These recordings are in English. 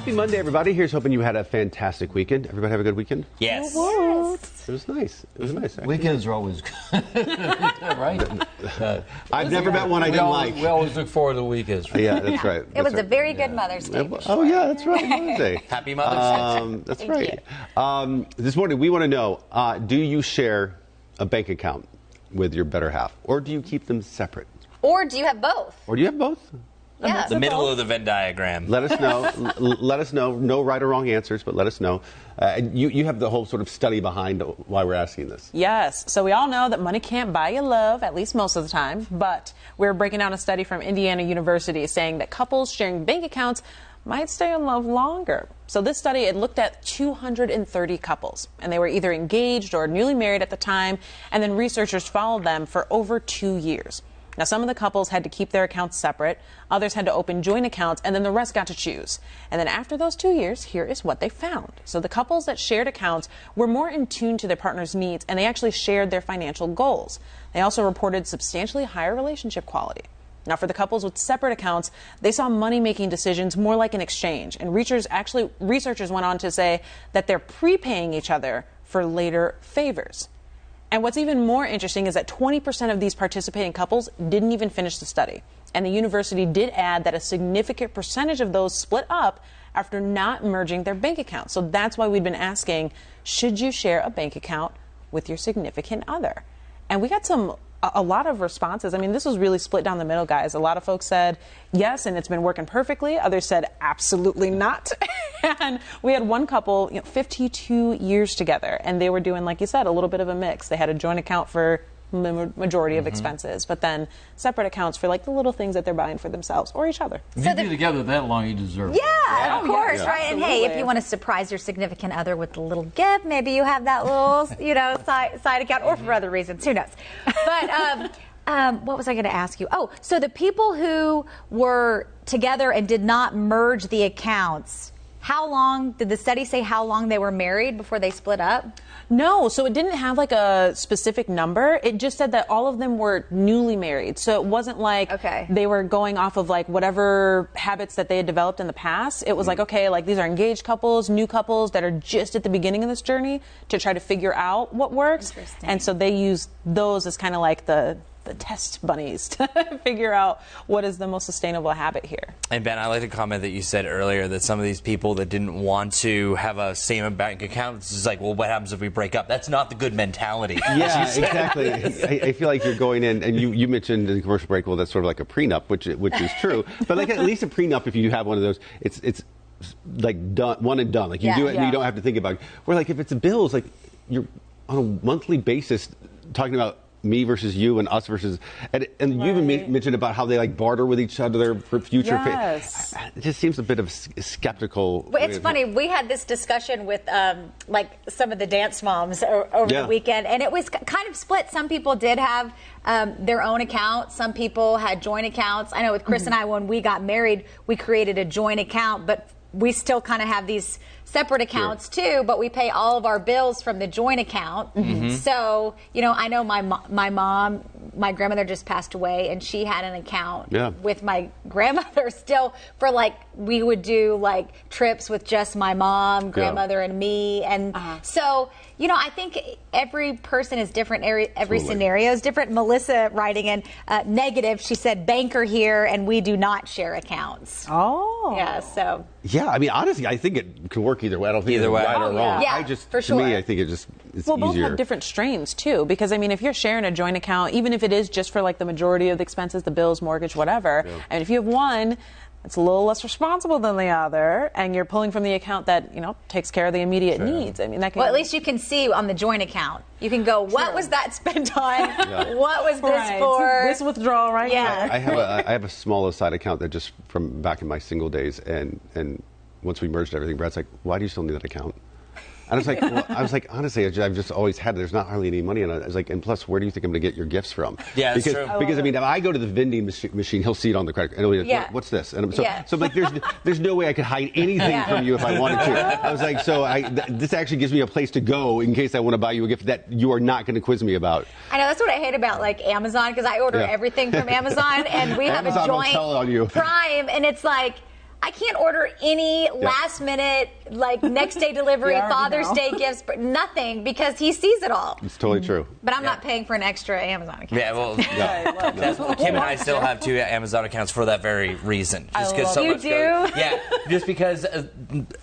Happy Monday, everybody. Here's hoping you had a fantastic weekend. Everybody have a good weekend? Yes. It was nice. It was nice. Actually. Weekends are always good, right? I've never met one I didn't like. We always look forward to the weekends. Yeah, that's right. It was a very good Mother's Day. Oh, yeah, that's right. Mother's Day. Happy Mother's Day. That's Thank right. This morning, we want to know, do you share a bank account with your better half? Or do you keep them separate? Or do you have both? Or do you have both? Yeah. The middle of the Venn diagram. Let us know. Let us know. No right or wrong answers, but let us know. You have the whole sort of study behind why we're asking this. Yes. So we all know that money can't buy you love, at least most of the time. But we're breaking down a study from Indiana University saying that couples sharing bank accounts might stay in love longer. So this study, it looked at 230 couples, and they were either engaged or newly married at the time, and then researchers followed them for over 2 years. Now, some of the couples had to keep their accounts separate, others had to open joint accounts, and then the rest got to choose. And then after those 2 years, here is what they found. So the couples that shared accounts were more in tune to their partner's needs, and they actually shared their financial goals. They also reported substantially higher relationship quality. Now, for the couples with separate accounts, they saw money-making decisions more like an exchange. And researchers went on to say that they're prepaying each other for later favors. And what's even more interesting is that 20% of these participating couples didn't even finish the study. And the university did add that a significant percentage of those split up after not merging their bank accounts. So that's why we've been asking, should you share a bank account with your significant other? And we got a lot of responses. I mean, this was really split down the middle, guys. A lot of folks said yes, and it's been working perfectly. Others said absolutely not. And we had one couple, 52 years together, and they were doing, like you said, a little bit of a mix. They had a joint account for the majority of expenses, but then separate accounts for like the little things that they're buying for themselves or each other. If you've been together that long, you deserve it. Yeah, of course, Yeah. right? And hey, if you want to surprise your significant other with a little gift, maybe you have that little, side account, or for other reasons, who knows? But what was I going to ask you? Oh, so the people who were together and did not merge the accounts, how long, did the study say how long they were married before they split up? No, so it didn't have like a specific number. It just said that all of them were newly married. So it wasn't like they were going off of like whatever habits that they had developed in the past. It was like, okay, like these are engaged couples, new couples that are just at the beginning of this journey to try to figure out what works. And so they use those as kind of like the test bunnies to figure out what is the most sustainable habit here. And Ben, I like the comment that you said earlier that some of these people that didn't want to have a same bank account, it's just like, well, what happens if we break up? That's not the good mentality. Yeah, exactly. I feel like you're going in, and you mentioned in the commercial break, well, that's sort of like a prenup, which is true. But like at least a prenup, if you have one of those, it's like done, one and done. Like you do it, and you don't have to think about it. Where like if it's bills, like you're on a monthly basis talking about me versus you and us versus, and you even mentioned about how they like barter with each other for future pay. It just seems a bit of skeptical. Well, it's funny. We had this discussion with like some of the dance moms over the weekend, and it was kind of split. Some people did have their own account. Some people had joint accounts. I know with Chris and I, when we got married, we created a joint account, but we still kind of have these separate accounts too, but we pay all of our bills from the joint account. So, I know my mom, my grandmother just passed away, and she had an account with my grandmother still for like, we would do like trips with just my mom, grandmother, and me. And so, I think every person is different. Every scenario is different. Melissa writing in negative, she said, banker here, and we do not share accounts. Oh. Yeah, so. Yeah, I mean, honestly, I think it could work either way. I don't think it's right or wrong. Yeah, to me, I think it's well, both easier. have different strains too, because I mean, if you're sharing a joint account, even if it is just for like the majority of the expenses, the bills, mortgage, whatever, and if you have one that's a little less responsible than the other, and you're pulling from the account that takes care of the immediate needs, I mean, that can. Well, at least you can see on the joint account. You can go, what was that spent on? What was this for? This withdrawal, right? Yeah. I have a small aside account that just from back in my single days, and once we merged everything, Brad's like, why do you still need that account? And I was like, honestly, I've just always had it. There's not hardly any money in it. I was like, and plus, where do you think I'm going to get your gifts from? Yeah, that's because, true. Because I mean, if I go to the vending machine, he'll see it on the credit card. And he'll be like, what's this? And so like, there's no way I could hide anything from you if I wanted to. I was like, so this actually gives me a place to go in case I want to buy you a gift that you are not going to quiz me about. I know, that's what I hate about like Amazon, because I order everything from Amazon, and we have Amazon a joint will tell on you. Prime, and it's like, I can't order any last minute, like next day delivery, Father's Day gifts, nothing, because he sees it all. It's totally true. But I'm not paying for an extra Amazon account. Yeah, well, Kim and I still have 2 Amazon accounts for that very reason. Just because You do? Yeah, just because,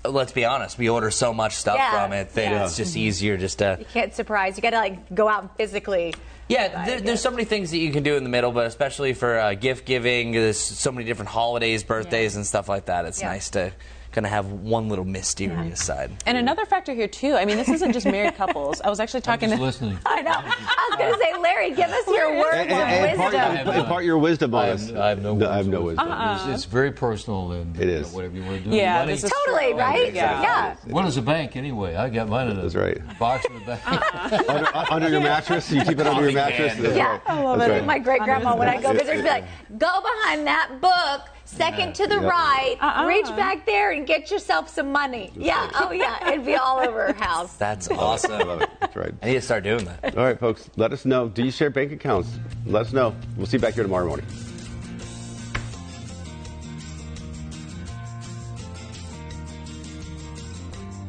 let's be honest, we order so much stuff from it that it's just easier just to... You can't surprise. You got to like go out and physically... Yeah, there's so many things that you can do in the middle, but especially for gift giving, there's so many different holidays, birthdays, and stuff like that. It's nice to kind of have one little mysterious side. And another factor here, too, I mean, this isn't just married couples. I was actually talking I'm just listening. I know. I was going to say, Larry, give us your words of wisdom. Impart your wisdom on us. I have no wisdom. It's very personal, and it is. Whatever you want to do. Yeah, money. this is totally, right? Yeah. What is a bank anyway? I got mine in a box in the bank. Under your mattress? You keep it under your mattress? Yeah. I love it. Right. My great-grandma, when I go visit, she'd be like, go behind that book, second to the right, reach back there and get yourself some money. Yeah, it'd be all over her house. That's awesome. I love it. That's right. I need to start doing that. All right, folks, let us know. Do you share bank accounts? Let us know. We'll see you back here tomorrow morning.